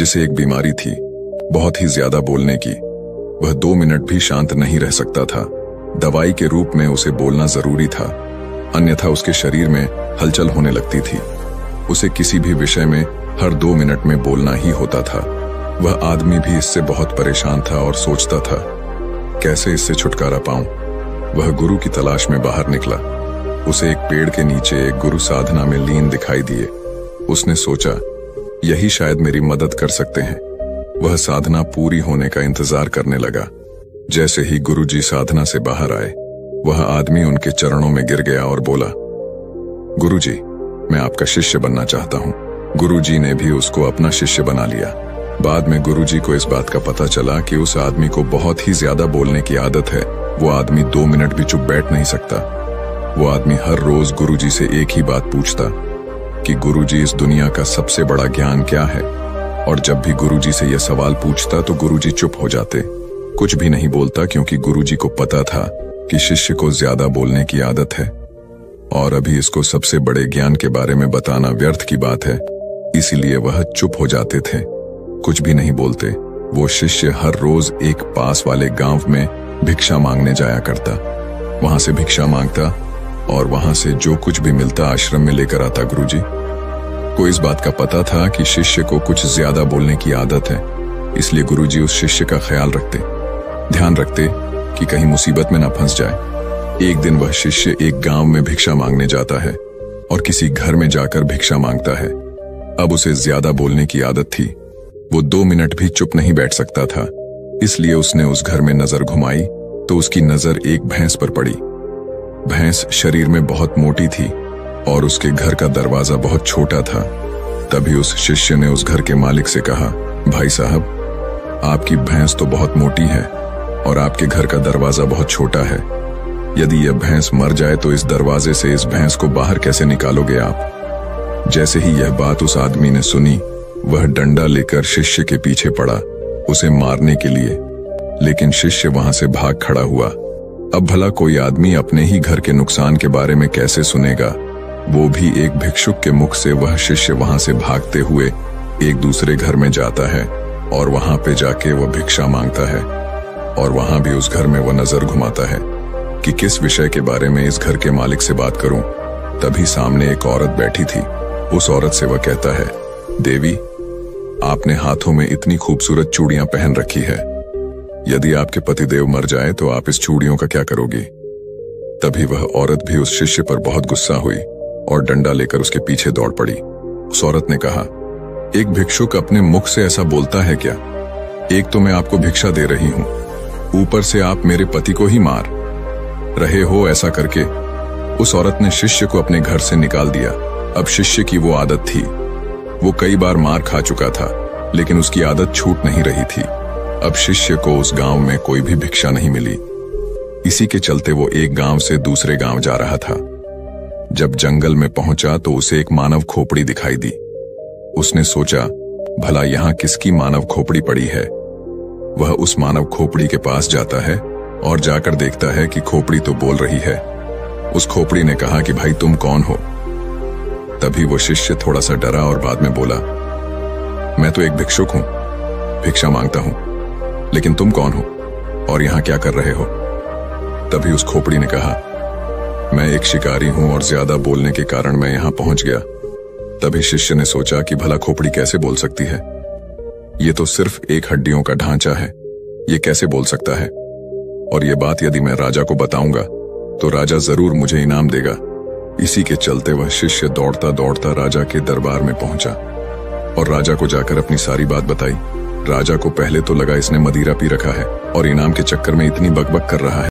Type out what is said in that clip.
जिसे एक बीमारी थी, बहुत ही ज्यादा बोलने की। वह 2 मिनट भी शांत नहीं रह सकता था। दवाई के रूप में उसे बोलना जरूरी था, अन्यथा उसके शरीर में हलचल होने लगती थी। उसे किसी भी विषय में हर 2 मिनट में बोलना ही होता था। वह आदमी भी इससे बहुत परेशान था और सोचता था, कैसे इससे छुटकारा पाऊं। वह गुरु की तलाश में बाहर निकला। उसे एक पेड़ के नीचे एक गुरु साधना में लीन दिखाई दिए। उसने सोचा, यही शायद मेरी मदद कर सकते हैं। वह साधना पूरी होने का इंतजार करने लगा। जैसे ही गुरुजी साधना से बाहर आए, वह आदमी उनके चरणों में गिर गया और बोला, गुरुजी, मैं आपका शिष्य बनना चाहता हूं। गुरुजी ने भी उसको अपना शिष्य बना लिया। बाद में गुरुजी को इस बात का पता चला कि उस आदमी को बहुत ही ज्यादा बोलने की आदत है। वो आदमी 2 मिनट भी चुप बैठ नहीं सकता। वो आदमी हर रोज गुरुजी से एक ही बात पूछता कि गुरुजी, इस दुनिया का सबसे बड़ा ज्ञान क्या है? और जब भी गुरुजी से यह सवाल पूछता तो गुरुजी चुप हो जाते, कुछ भी नहीं बोलता, क्योंकि गुरुजी को पता था कि शिष्य को ज्यादा बोलने की आदत है और अभी इसको सबसे बड़े ज्ञान के बारे में बताना व्यर्थ की बात है। इसीलिए वह चुप हो जाते थे, कुछ भी नहीं बोलते। वो शिष्य हर रोज एक पास वाले गांव में भिक्षा मांगने जाया करता। वहां से भिक्षा मांगता और वहां से जो कुछ भी मिलता आश्रम में लेकर आता। गुरुजी को इस बात का पता था कि शिष्य को कुछ ज्यादा बोलने की आदत है, इसलिए गुरुजी उस शिष्य का ख्याल रखते, ध्यान रखते कि कहीं मुसीबत में ना फंस जाए। एक दिन वह शिष्य एक गांव में भिक्षा मांगने जाता है और किसी घर में जाकर भिक्षा मांगता है। अब उसे ज्यादा बोलने की आदत थी। वो 2 मिनट भी चुप नहीं बैठ सकता था, इसलिए उसने उस घर में नजर घुमाई तो उसकी नजर एक भैंस पर पड़ी। भैंस शरीर में बहुत मोटी थी और उसके घर का दरवाजा बहुत छोटा था। तभी उस शिष्य ने उस घर के मालिक से कहा, भाई साहब, आपकी भैंस तो बहुत मोटी है और आपके घर का दरवाजा बहुत छोटा है। यदि यह भैंस मर जाए तो इस दरवाजे से इस भैंस को बाहर कैसे निकालोगे आप? जैसे ही यह बात उस आदमी ने सुनी, वह डंडा लेकर शिष्य के पीछे पड़ा, उसे मारने के लिए। लेकिन शिष्य वहां से भाग खड़ा हुआ। अब भला कोई आदमी अपने ही घर के नुकसान के बारे में कैसे सुनेगा, वो भी एक भिक्षुक के मुख से। वह शिष्य वहां से भागते हुए एक दूसरे घर में जाता है और वहां पे जाके वह भिक्षा मांगता है और वहां भी उस घर में वह नजर घुमाता है कि किस विषय के बारे में इस घर के मालिक से बात करूं। तभी सामने एक औरत बैठी थी। उस औरत से वह कहता है, देवी, आपने हाथों में इतनी खूबसूरत चूड़ियां पहन रखी है। यदि आपके पतिदेव मर जाए तो आप इस चूड़ियों का क्या करोगी? तभी वह औरत भी उस शिष्य पर बहुत गुस्सा हुई और डंडा लेकर उसके पीछे दौड़ पड़ी। उस औरत ने कहा, एक भिक्षुक अपने मुख से ऐसा बोलता है क्या? एक तो मैं आपको भिक्षा दे रही हूं, ऊपर से आप मेरे पति को ही मार रहे हो। ऐसा करके उस औरत ने शिष्य को अपने घर से निकाल दिया। अब शिष्य की वो आदत थी, वो कई बार मार खा चुका था, लेकिन उसकी आदत छूट नहीं रही थी। अब शिष्य को उस गांव में कोई भी भिक्षा नहीं मिली। इसी के चलते वो एक गांव से दूसरे गांव जा रहा था। जब जंगल में पहुंचा तो उसे एक मानव खोपड़ी दिखाई दी। उसने सोचा, भला यहां किसकी मानव खोपड़ी पड़ी है? वह उस मानव खोपड़ी के पास जाता है और जाकर देखता है कि खोपड़ी तो बोल रही है। उस खोपड़ी ने कहा कि भाई, तुम कौन हो? तभी वो शिष्य थोड़ा सा डरा और बाद में बोला, मैं तो एक भिक्षुक हूं, भिक्षा मांगता हूं, लेकिन तुम कौन हो और यहां क्या कर रहे हो? तभी उस खोपड़ी ने कहा, मैं एक शिकारी हूं और ज्यादा बोलने के कारण मैं यहां पहुंच गया। तभी शिष्य ने सोचा कि भला खोपड़ी कैसे बोल सकती है? ये तो सिर्फ एक हड्डियों का ढांचा है, ये कैसे बोल सकता है? और ये बात यदि मैं राजा को बताऊंगा तो राजा जरूर मुझे इनाम देगा। इसी के चलते वह शिष्य दौड़ता दौड़ता राजा के दरबार में पहुंचा और राजा को जाकर अपनी सारी बात बताई। राजा को पहले तो लगा इसने मदिरा पी रखा है और इनाम के चक्कर में इतनी बकबक कर रहा है।